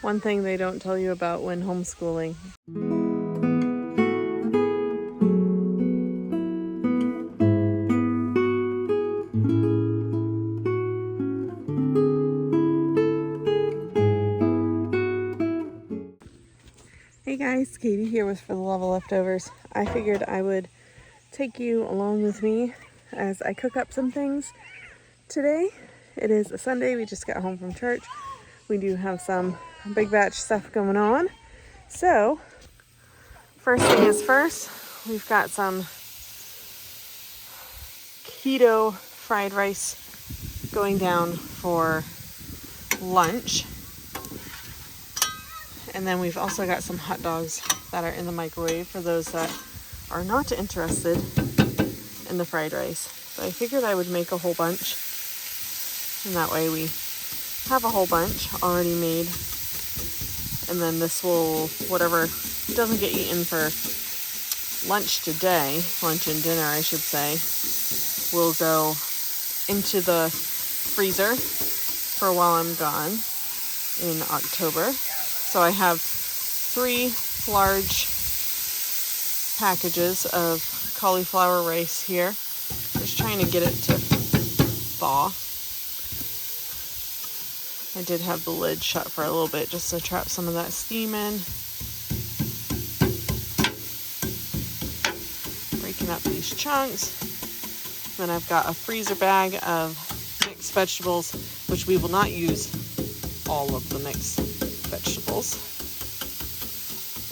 One thing they don't tell you about when homeschooling. Hey guys, Katie here with For the Love of Leftovers. I figured I would take you along with me as I cook up some things today. It is a Sunday, we just got home from church. We do have some big batch stuff going on. So, first thing is first, we've got some keto fried rice going down for lunch. And then we've also got some hot dogs that are in the microwave for those that are not interested in the fried rice. So I figured I would make a whole bunch. And that way we have a whole bunch already made. And then this will, whatever doesn't get eaten for lunch today, lunch and dinner I should say, will go into the freezer for while I'm gone in October. So I have 3 large packages of cauliflower rice here. Just trying to get it to thaw. I did have the lid shut for a little bit just to trap some of that steam in. Breaking up these chunks. Then I've got a freezer bag of mixed vegetables, which we will not use all of the mixed vegetables.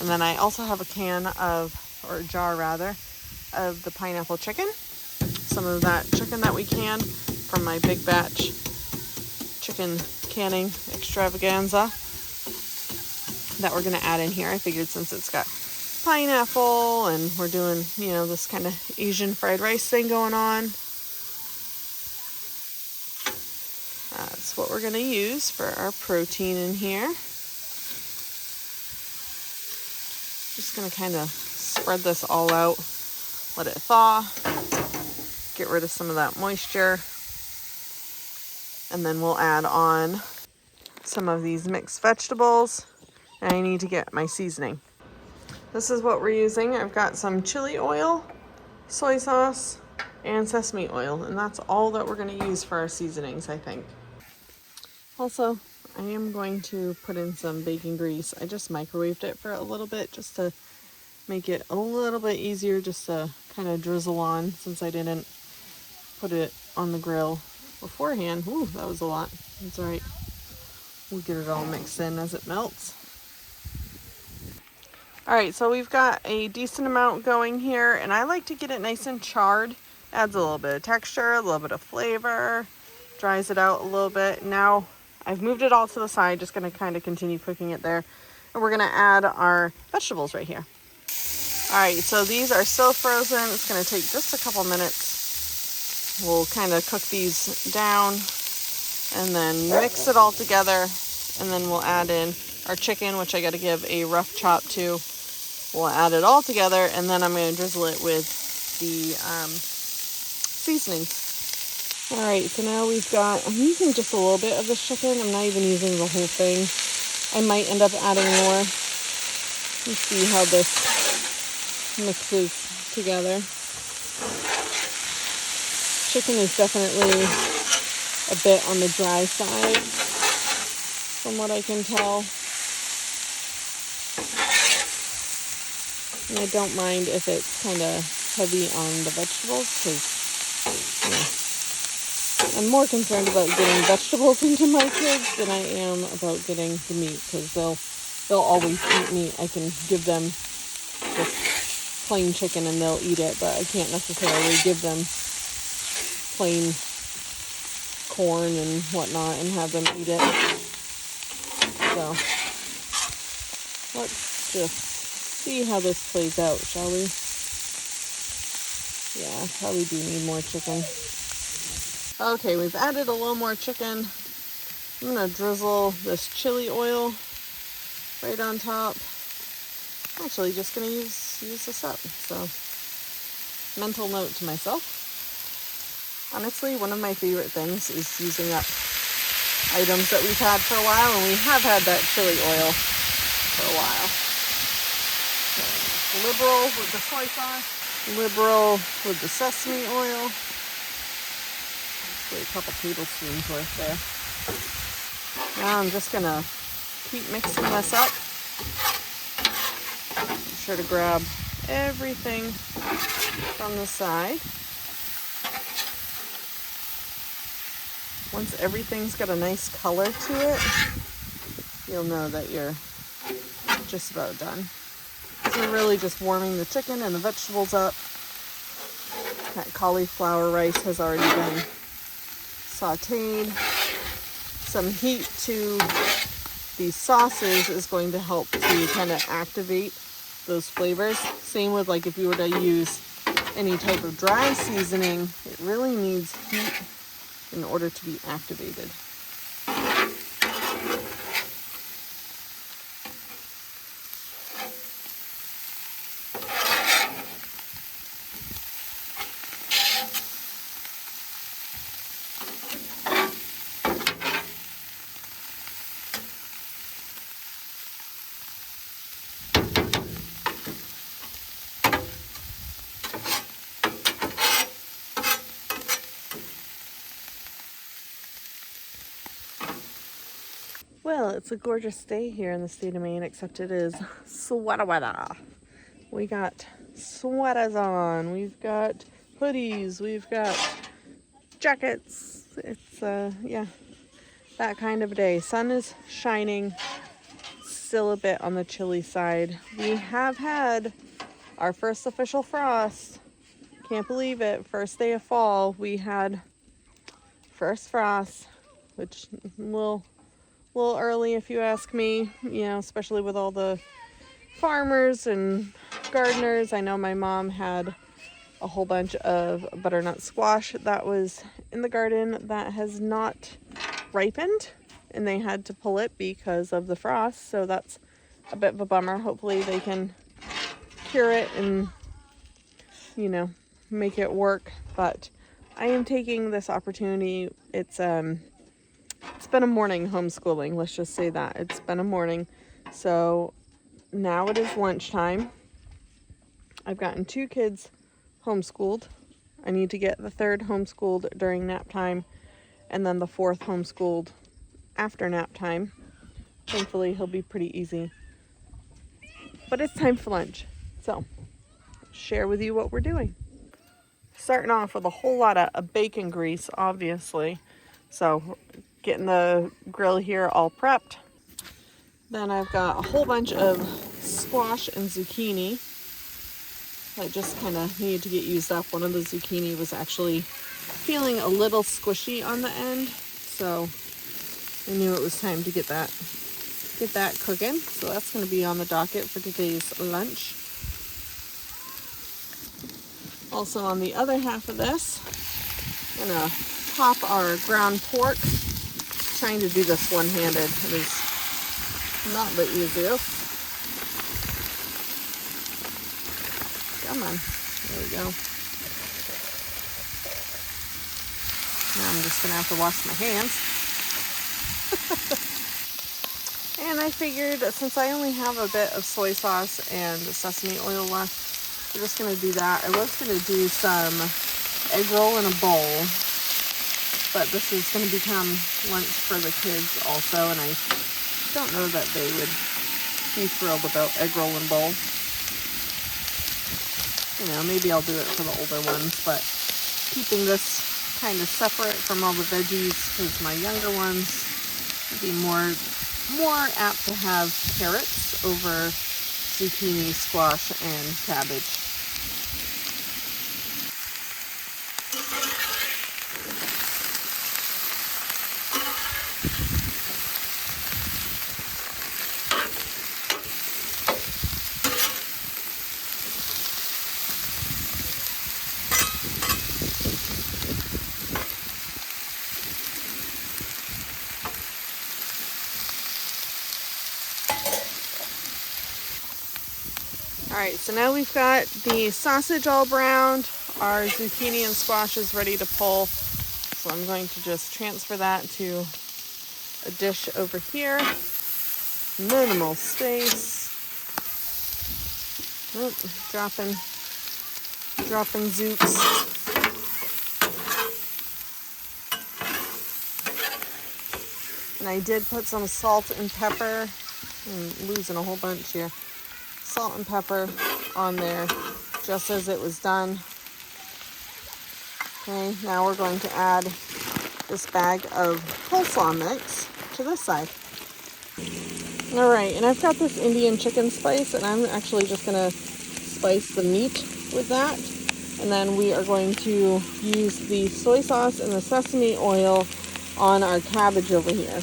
And then I also have a can of, or a jar rather, of the pineapple chicken. Some of that chicken that we canned from my big batch chicken canning extravaganza that we're going to add in here. I figured since it's got pineapple and we're doing, this kind of Asian fried rice thing going on, that's what we're going to use for our protein in here. Just going to kind of spread this all out, let it thaw, get rid of some of that moisture, and then we'll add on some of these mixed vegetables, and I need to get my seasoning. This is what we're using. I've got some chili oil, soy sauce, and sesame oil, and that's all that we're going to use for our seasonings, I think. Also, I am going to put in some bacon grease. I just microwaved it for a little bit just to make it a little bit easier just to kind of drizzle on since I didn't put it on the grill beforehand. Ooh, that was a lot. That's all right. We'll get it all mixed in as it melts. All right, so we've got a decent amount going here, and I like to get it nice and charred. Adds a little bit of texture, a little bit of flavor, dries it out a little bit. Now I've moved it all to the side, just gonna kind of continue cooking it there. And we're gonna add our vegetables right here. All right, so these are still frozen. It's gonna take just a couple minutes. We'll kind of cook these down and then mix it all together. And then we'll add in our chicken, which I gotta give a rough chop to. We'll add it all together, and then I'm gonna drizzle it with the seasonings. All right, so now I'm using just a little bit of this chicken. I'm not even using the whole thing. I might end up adding more. Let's see how this mixes together. Chicken is definitely a bit on the dry side from what I can tell. And I don't mind if it's kind of heavy on the vegetables because, I'm more concerned about getting vegetables into my kids than I am about getting the meat because they'll always eat meat. I can give them just plain chicken and they'll eat it, but I can't necessarily give them plain corn and whatnot and have them eat it. So let's just see how this plays out, shall we? Yeah, probably do need more chicken. Okay, we've added a little more chicken. I'm gonna drizzle this chili oil right on top. I'm actually just gonna use this up. So, mental note to myself. Honestly, one of my favorite things is using up items that we've had for a while, and we have had that chili oil for a while. So, liberal with the soy sauce, liberal with the sesame oil. Actually, a couple tablespoons worth there. Now I'm just gonna keep mixing this up. Be sure to grab everything from the side. Once everything's got a nice color to it, you'll know that you're just about done. So we're really just warming the chicken and the vegetables up. That cauliflower rice has already been sauteed. Some heat to these sauces is going to help to kind of activate those flavors. Same with like if you were to use any type of dry seasoning, it really needs heat in order to be activated. Well, it's a gorgeous day here in the state of Maine, except it is sweater weather. We got sweaters on, we've got hoodies, we've got jackets. It's, yeah, that kind of day. Sun is shining, still a bit on the chilly side. We have had our first official frost. Can't believe it. First day of fall, we had first frost, which will a little early if you ask me, you know, especially with all the farmers and gardeners. I know my mom had a whole bunch of butternut squash that was in the garden that has not ripened, and they had to pull it because of the frost, so that's a bit of a bummer. Hopefully they can cure it and, you know, make it work. But I am taking this opportunity. It's been a morning homeschooling, let's just say that. It's been a morning. So now it is lunchtime. I've gotten 2 kids homeschooled. I need to get the 3rd homeschooled during nap time, and then the 4th homeschooled after nap time. Thankfully, he'll be pretty easy. But it's time for lunch. So, share with you what we're doing. Starting off with a whole lot of bacon grease, obviously. So, getting the grill here all prepped. Then I've got a whole bunch of squash and zucchini that just kind of needed to get used up. One of the zucchini was actually feeling a little squishy on the end, so I knew it was time to get that cooking. So that's going to be on the docket for today's lunch. Also on the other half of this, I'm going to pop our ground pork. Trying to do this one-handed. It is not the easiest. Come on. There we go. Now I'm just going to have to wash my hands. And I figured since I only have a bit of soy sauce and sesame oil left, we're just going to do that. I was going to do some egg roll in a bowl, but this is going to become lunch for the kids also, and I don't know that they would be thrilled about egg roll and bowl. You know, maybe I'll do it for the older ones, but keeping this kind of separate from all the veggies, because my younger ones would be more apt to have carrots over zucchini, squash, and cabbage. Alright, so now we've got the sausage all browned, our zucchini and squash is ready to pull, so I'm going to just transfer that to a dish over here. Minimal space. Oh, dropping zoops. And I did put some salt and pepper. I'm losing a whole bunch here. Salt and pepper on there just as it was done. Okay, now we're going to add this bag of coleslaw mix to this side. All right, and I've got this Indian chicken spice, and I'm actually just gonna spice the meat with that. And then we are going to use the soy sauce and the sesame oil on our cabbage over here.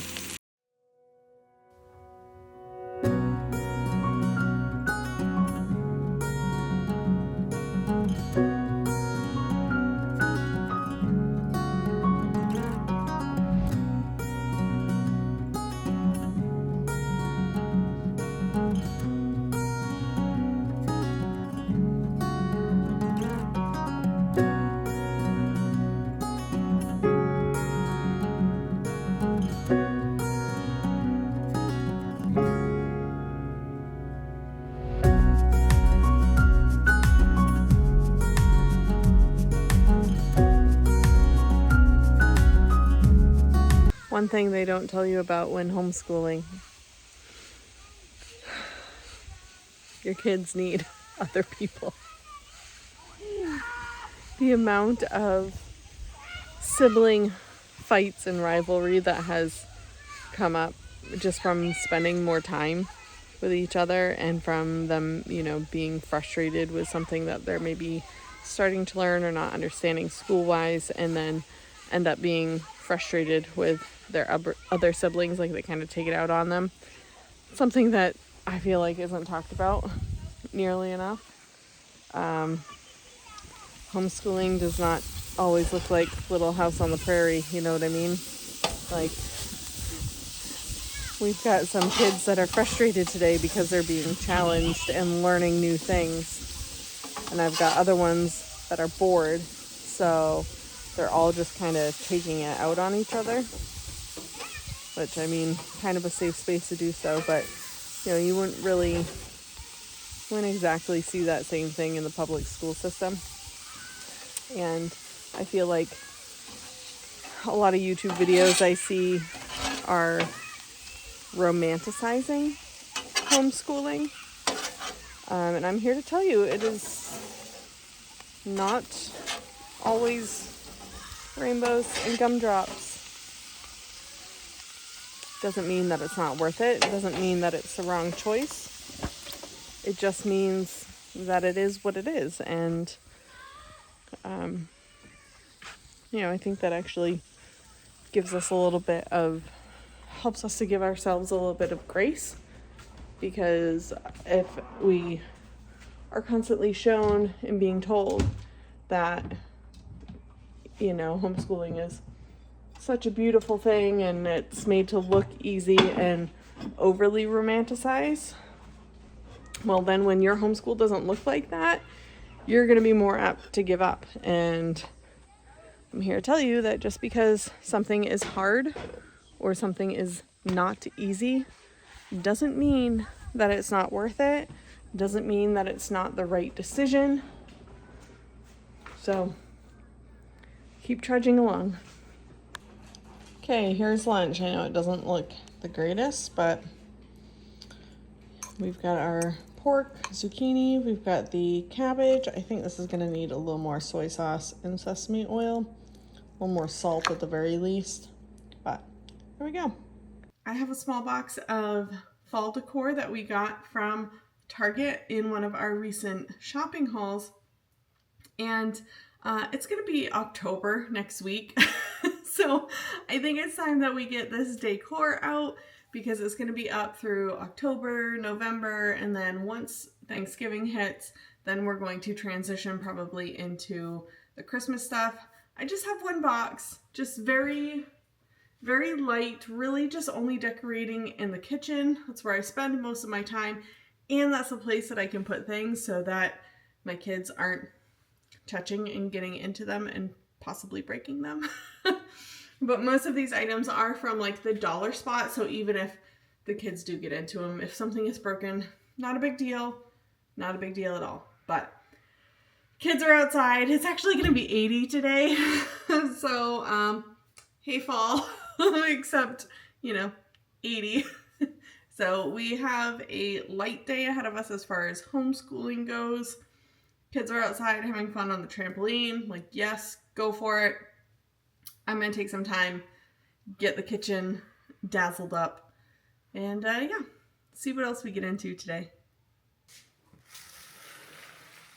One thing they don't tell you about when homeschooling, your kids need other people. The amount of sibling fights and rivalry that has come up just from spending more time with each other and from them, being frustrated with something that they're maybe starting to learn or not understanding school-wise, and then end up being frustrated with their other siblings, like they kind of take it out on them. Something that I feel like isn't talked about nearly enough. Homeschooling does not always look like Little House on the Prairie, you know what I mean? Like, we've got some kids that are frustrated today because they're being challenged and learning new things. And I've got other ones that are bored, so they're all just kind of taking it out on each other. Which, I mean, kind of a safe space to do so, but, you wouldn't exactly see that same thing in the public school system. And I feel like a lot of YouTube videos I see are romanticizing homeschooling. And I'm here to tell you, it is not always rainbows and gumdrops. Doesn't mean that it's not worth it. It doesn't mean that it's the wrong choice. It just means that it is what it is. And, I think that actually gives us helps us to give ourselves a little bit of grace. Because if we are constantly shown and being told that, homeschooling is such a beautiful thing and it's made to look easy and overly romanticized, well, then when your homeschool doesn't look like that, you're going to be more apt to give up. And I'm here to tell you that just because something is hard or something is not easy doesn't mean that it's not worth it. Doesn't mean that it's not the right decision. So keep trudging along. Okay, here's lunch. I know it doesn't look the greatest, but we've got our pork, zucchini, we've got the cabbage. I think this is going to need a little more soy sauce and sesame oil, a little more salt at the very least, but here we go. I have a small box of fall decor that we got from Target in one of our recent shopping hauls, and it's going to be October next week. So I think it's time that we get this decor out because it's going to be up through October, November, and then once Thanksgiving hits, then we're going to transition probably into the Christmas stuff. I just have one box, just very, very light, really just only decorating in the kitchen. That's where I spend most of my time, and that's a place that I can put things so that my kids aren't touching and getting into them and possibly breaking them. But most of these items are from like the dollar spot, so even if the kids do get into them, if something is broken, not a big deal. Not a big deal at all. But kids are outside. It's actually going to be 80 today. So, hey fall, except, 80. So we have a light day ahead of us as far as homeschooling goes. Kids are outside having fun on the trampoline. Like, yes, go for it. I'm going to take some time, get the kitchen dazzled up, and yeah, see what else we get into today.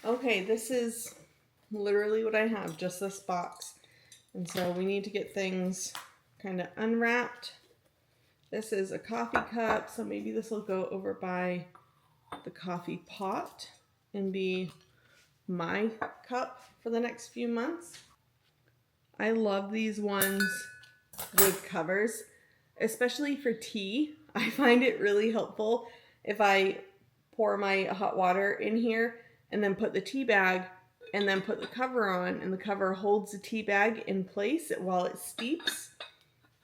Okay, this is literally what I have, just this box. And so we need to get things kind of unwrapped. This is a coffee cup, so maybe this will go over by the coffee pot and be my cup for the next few months. I love these ones with covers, especially for tea. I find it really helpful if I pour my hot water in here and then put the tea bag and then put the cover on, and the cover holds the tea bag in place while it steeps.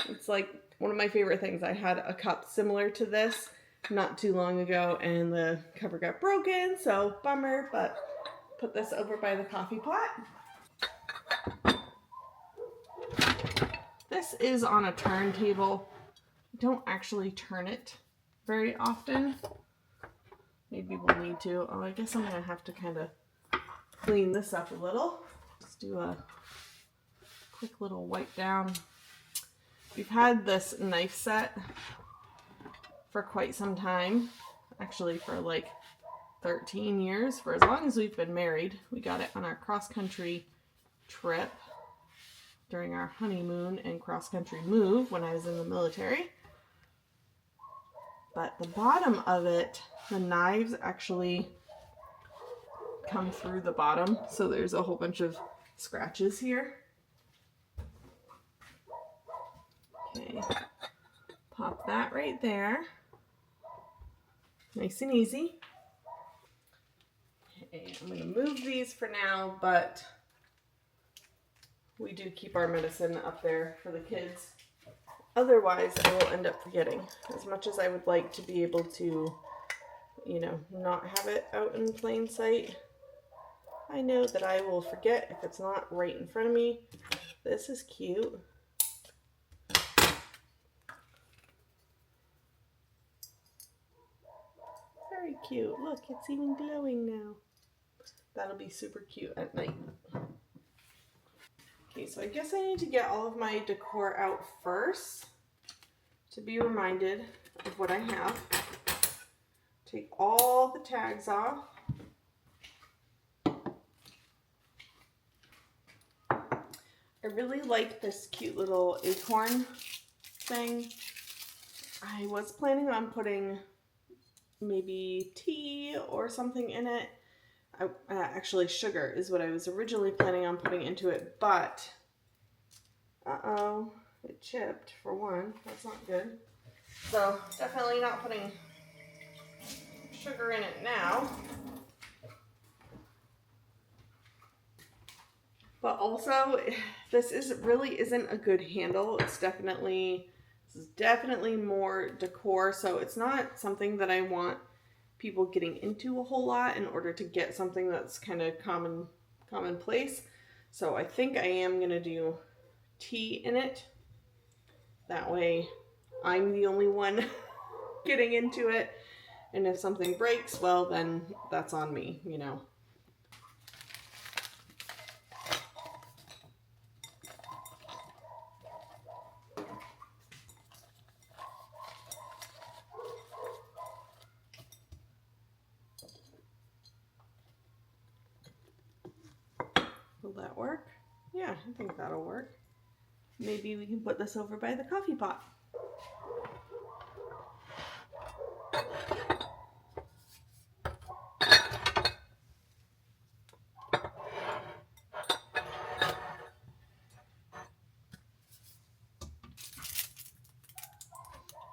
It's like one of my favorite things. I had a cup similar to this not too long ago and the cover got broken, so bummer, but put this over by the coffee pot. This is on a turntable. I don't actually turn it very often. Maybe we'll need to. Oh, I guess I'm going to have to kind of clean this up a little. Just do a quick little wipe down. We've had this knife set for quite some time. Actually, for like 13 years, for as long as we've been married. We got it on our cross-country trip during our honeymoon and cross-country move when I was in the military. But the bottom of it, the knives actually come through the bottom, so there's a whole bunch of scratches here. Okay, pop that right there. Nice and easy. Okay, I'm going to move these for now, but we do keep our medicine up there for the kids. Otherwise, I will end up forgetting. As much as I would like to be able to, not have it out in plain sight, I know that I will forget if it's not right in front of me. This is cute. Very cute. Look, it's even glowing now. That'll be super cute at night. Okay, so I guess I need to get all of my decor out first to be reminded of what I have. Take all the tags off. I really like this cute little acorn thing. I was planning on putting maybe tea or something in it. Actually, sugar is what I was originally planning on putting into it, but it chipped for one. That's not good. So definitely not putting sugar in it now. But also, this really isn't a good handle. This is definitely more decor, so it's not something that I want people getting into a whole lot in order to get something that's kind of commonplace. So I think I am going to do tea in it. That way I'm the only one getting into it. And if something breaks, well, then that's on me, Will that work? Yeah, I think that'll work. Maybe we can put this over by the coffee pot.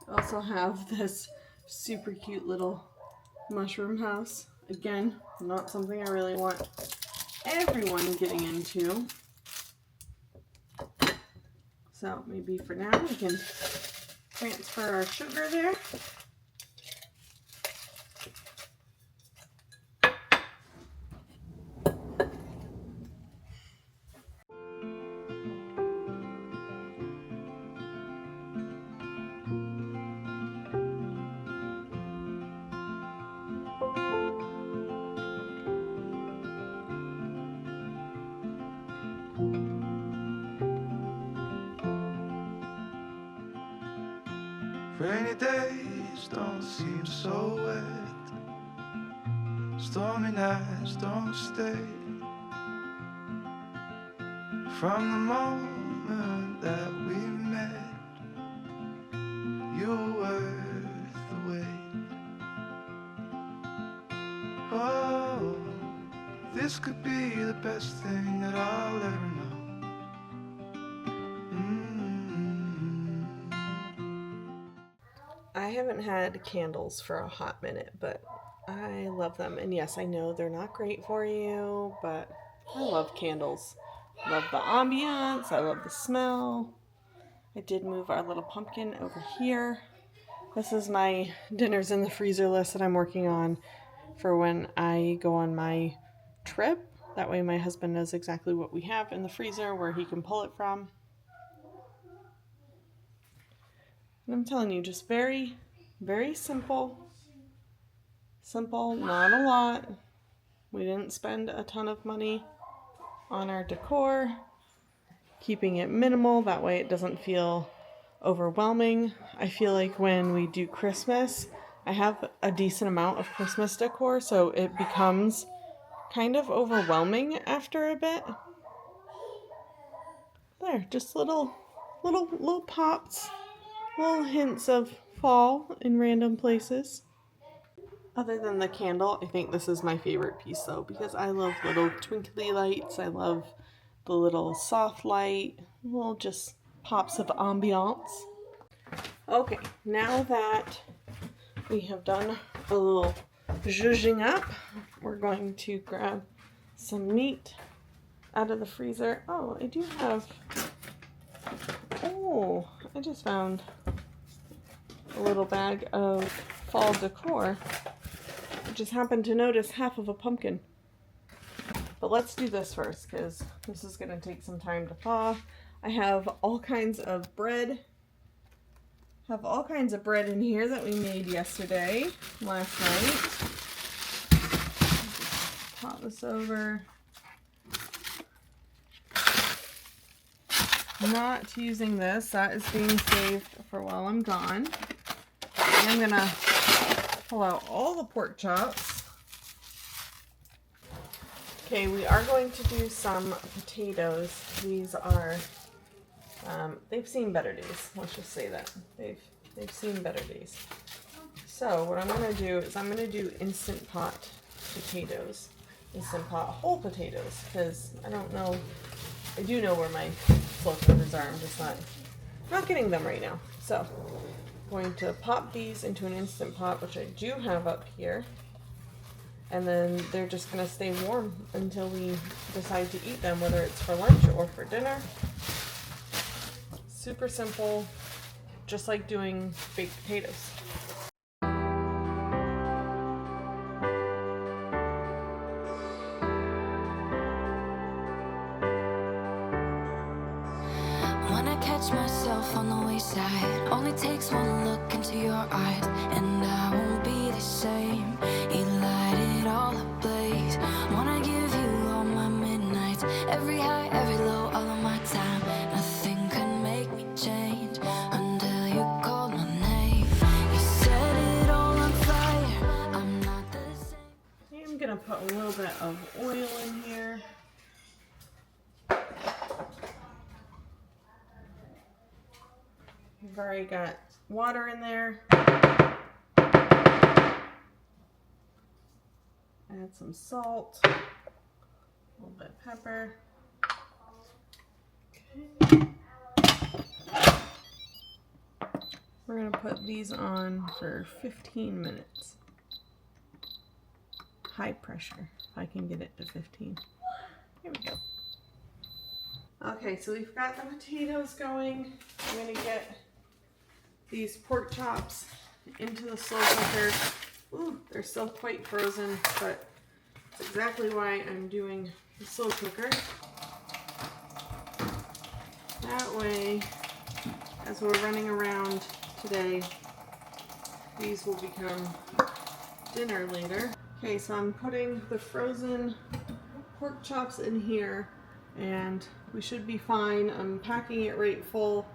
I also have this super cute little mushroom house. Again, not something I really want everyone getting into. So maybe for now we can transfer our sugar there. Rainy days don't seem so wet. Stormy nights don't stay. From the moment that we met, you were worth the wait. Oh, this could be the best thing that I'll ever know. I haven't had candles for a hot minute, but I love them. And yes, I know they're not great for you, but I love candles. I love the ambiance. I love the smell. I did move our little pumpkin over here. This is my dinners in the freezer list that I'm working on for when I go on my trip. That way my husband knows exactly what we have in the freezer, where he can pull it from. And I'm telling you, just very, very simple. Simple, not a lot. We didn't spend a ton of money on our decor. Keeping it minimal, that way it doesn't feel overwhelming. I feel like when we do Christmas, I have a decent amount of Christmas decor, so it becomes kind of overwhelming after a bit. There, just little pops, little hints of fall in random places. Other than the candle, I think this is my favorite piece though, because I love little twinkly lights. I love the little soft light, little just pops of ambiance. Okay, now that we have done a little zhuzhing up, we're going to grab some meat out of the freezer. Oh, I do have, I just found a little bag of fall decor. I just happened to notice half of a pumpkin. But let's do this first, because this is going to take some time to thaw. I have all kinds of bread. In here that we made last night. Just pop this over. Not using this. That is being saved for while I'm gone. And I'm going to pull out all the pork chops. Okay, we are going to do some potatoes. These are, they've seen better days. Let's just say that. They've seen better days. So what I'm going to do is I'm going to do Instant Pot potatoes. Instant Pot whole potatoes, because I don't know, I do know where my slow cookers are. I'm just not getting them right now. So I'm going to pop these into an Instant Pot, which I do have up here. And then they're just going to stay warm until we decide to eat them, whether it's for lunch or for dinner. Super simple, just like doing baked potatoes. When I catch myself on the wayside, only takes one look into your eyes, and I won't be the same. You light it all ablaze. Wanna give you all my midnights, every high, every low, all of my time. Nothing can make me change until you call my name. You set it all on fire. I'm not the same. I'm gonna put a little bit of oil in here. I've already got water in there. Add some salt, a little bit of pepper. Okay. We're going to put these on for 15 minutes. High pressure, if I can get it to 15. Here we go. Okay, so we've got the potatoes going. I'm gonna get these pork chops into the slow cooker. Ooh, they're still quite frozen, but that's exactly why I'm doing the slow cooker. That way, as we're running around today, these will become dinner later. Okay, so I'm putting the frozen pork chops in here and we should be fine. I'm packing it right full,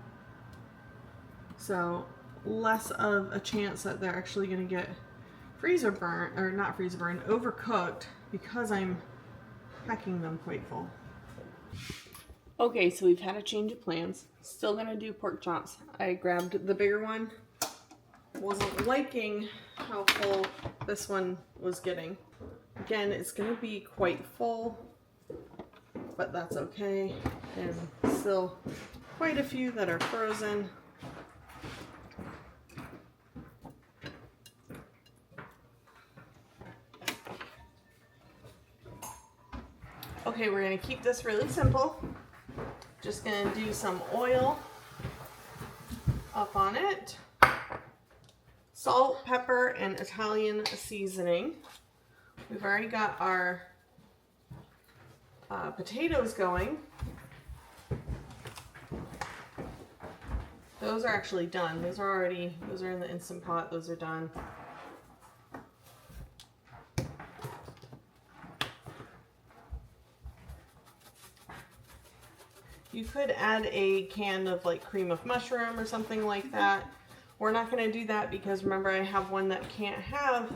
so less of a chance that they're actually going to get freezer burnt, or not freezer burnt, overcooked, because I'm packing them quite full. Okay, so we've had a change of plans. Still going to do pork chops. I grabbed the bigger one. Wasn't liking how full this one was getting. Again, it's going to be quite full, but that's okay. And still quite a few that are frozen. Okay, we're going to keep this really simple. Just going to do some oil up on it. Salt, pepper, and Italian seasoning. We've already got our potatoes going. Those are actually done. Those are in the Instant Pot. Those are done. You could add a can of like cream of mushroom or something like that. We're not going to do that because remember I have one that can't have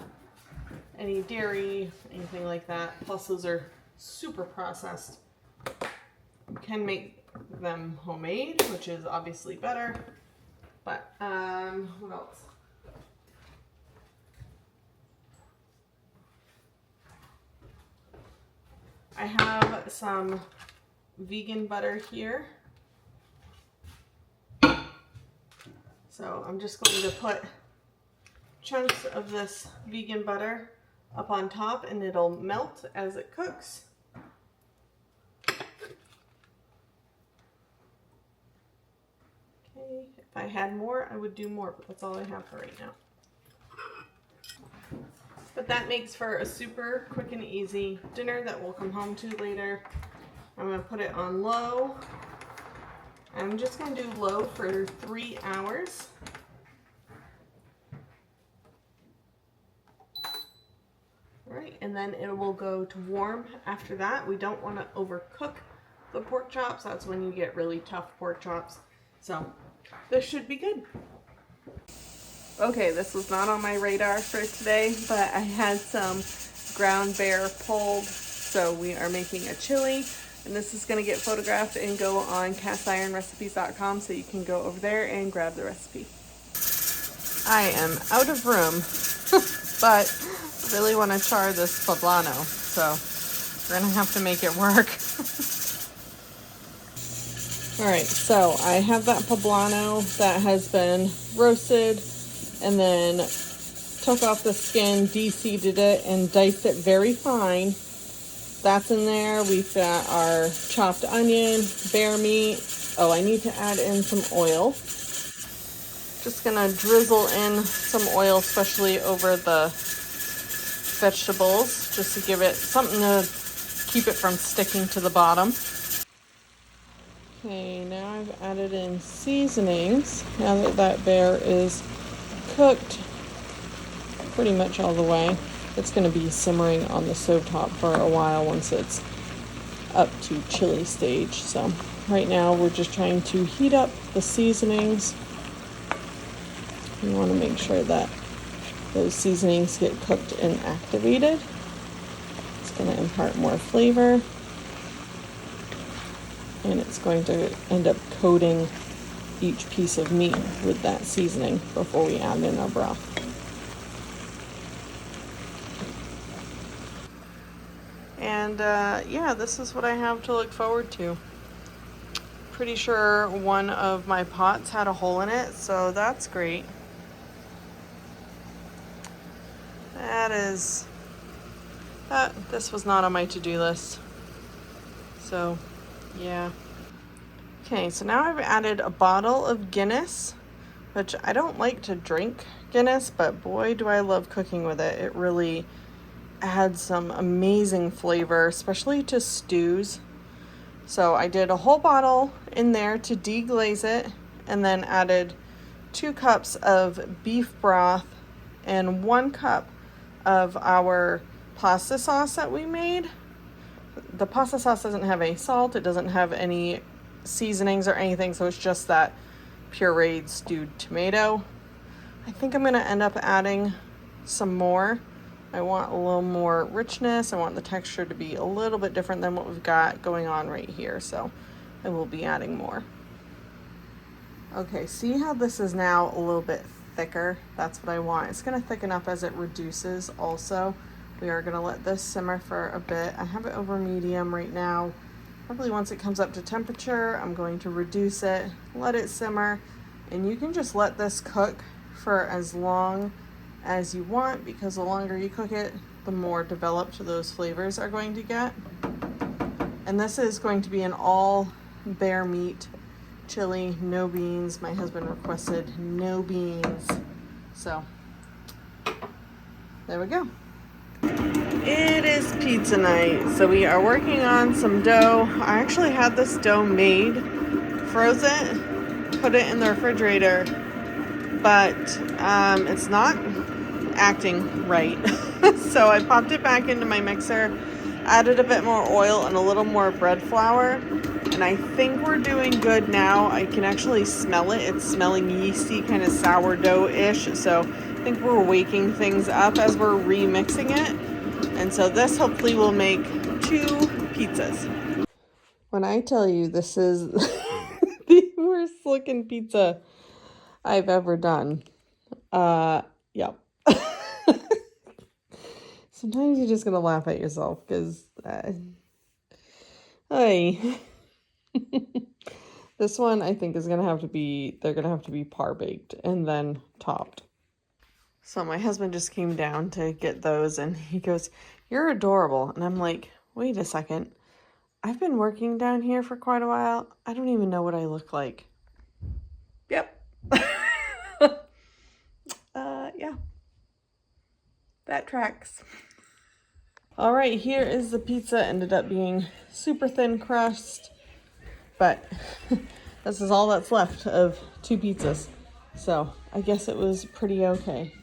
any dairy, anything like that. Plus those are super processed. You can make them homemade, which is obviously better. But what else? I have some vegan butter here. So I'm just going to put chunks of this vegan butter up on top and it'll melt as it cooks. Okay, if I had more, I would do more, but that's all I have for right now. But that makes for a super quick and easy dinner that we'll come home to later. I'm going to put it on low. I'm just going to do low for 3 hours. All right, and then it will go to warm after that. We don't want to overcook the pork chops. That's when you get really tough pork chops. So this should be good. Okay, this was not on my radar for today, but I had some ground bear pulled. So we are making a chili. And this is going to get photographed and go on castironrecipes.com, so you can go over there and grab the recipe. I am out of room, but really want to char this poblano, so we're going to have to make it work. Alright, so I have that poblano that has been roasted and then took off the skin, de-seeded it, and diced it very fine. That's in there. We've got our chopped onion, bear meat. Oh, I need to add in some oil. Just gonna drizzle in some oil, especially over the vegetables, just to give it something to keep it from sticking to the bottom. Okay, now I've added in seasonings. Now that that bear is cooked pretty much all the way. It's going to be simmering on the stovetop for a while once it's up to chili stage. So right now we're just trying to heat up the seasonings. You want to make sure that those seasonings get cooked and activated. It's going to impart more flavor. And it's going to end up coating each piece of meat with that seasoning before we add in our broth. And yeah, this is what I have to look forward to. Pretty sure one of my pots had a hole in it, so that's great. This was not on my to-do list. So, yeah. Okay, so now I've added a bottle of Guinness, which I don't like to drink Guinness, but boy, do I love cooking with it. It really adds some amazing flavor, especially to stews. So I did a whole bottle in there to deglaze it, and then added 2 cups of beef broth and 1 cup of our pasta sauce that we made. The pasta sauce doesn't have any salt, it doesn't have any seasonings or anything, so it's just that pureed stewed tomato. I think I'm going to end up adding some more. I want a little more richness. I want the texture to be a little bit different than what we've got going on right here, so I will be adding more. Okay, see how this is now a little bit thicker? That's what I want. It's going to thicken up as it reduces also. We are going to let this simmer for a bit. I have it over medium right now. Probably once it comes up to temperature, I'm going to reduce it, let it simmer, and you can just let this cook for as long as you want, because the longer you cook it, the more developed those flavors are going to get. And this is going to be an all bear meat chili, no beans. My husband requested no beans. So there we go. It is pizza night, so we are working on some dough. I actually had this dough made, froze it, put it in the refrigerator, but it's not acting right. So I popped it back into my mixer, added a bit more oil and a little more bread flour, and I think we're doing good now. I can actually smell it. It's smelling yeasty, kind of sourdough-ish, so I think we're waking things up as we're remixing it. And so this hopefully will make 2 pizzas. When I tell you this is the worst looking pizza I've ever done, yep. Sometimes you're just gonna laugh at yourself because, hey, this one I think is gonna have to be, they're gonna have to be par baked and then topped. So my husband just came down to get those, and he goes, "You're adorable." And I'm like, wait a second. I've been working down here for quite a while. I don't even know what I look like. Yep. Yeah. That tracks. All right, here is the pizza. Ended up being super thin crust, but this is all that's left of 2 pizzas. So I guess it was pretty okay.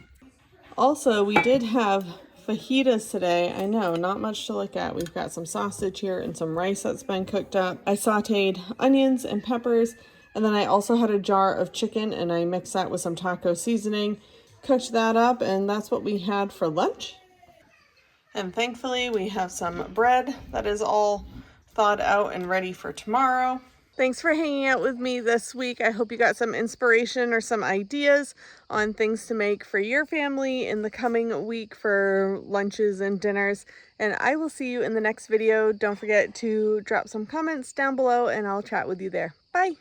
Also, we did have fajitas today. I know, not much to look at. We've got some sausage here and some rice that's been cooked up. I sauteed onions and peppers, and then I also had a jar of chicken, and I mixed that with some taco seasoning, cooked that up, and that's what we had for lunch. And thankfully, we have some bread that is all thawed out and ready for tomorrow. Thanks for hanging out with me this week. I hope you got some inspiration or some ideas on things to make for your family in the coming week for lunches and dinners. And I will see you in the next video. Don't forget to drop some comments down below, and I'll chat with you there. Bye.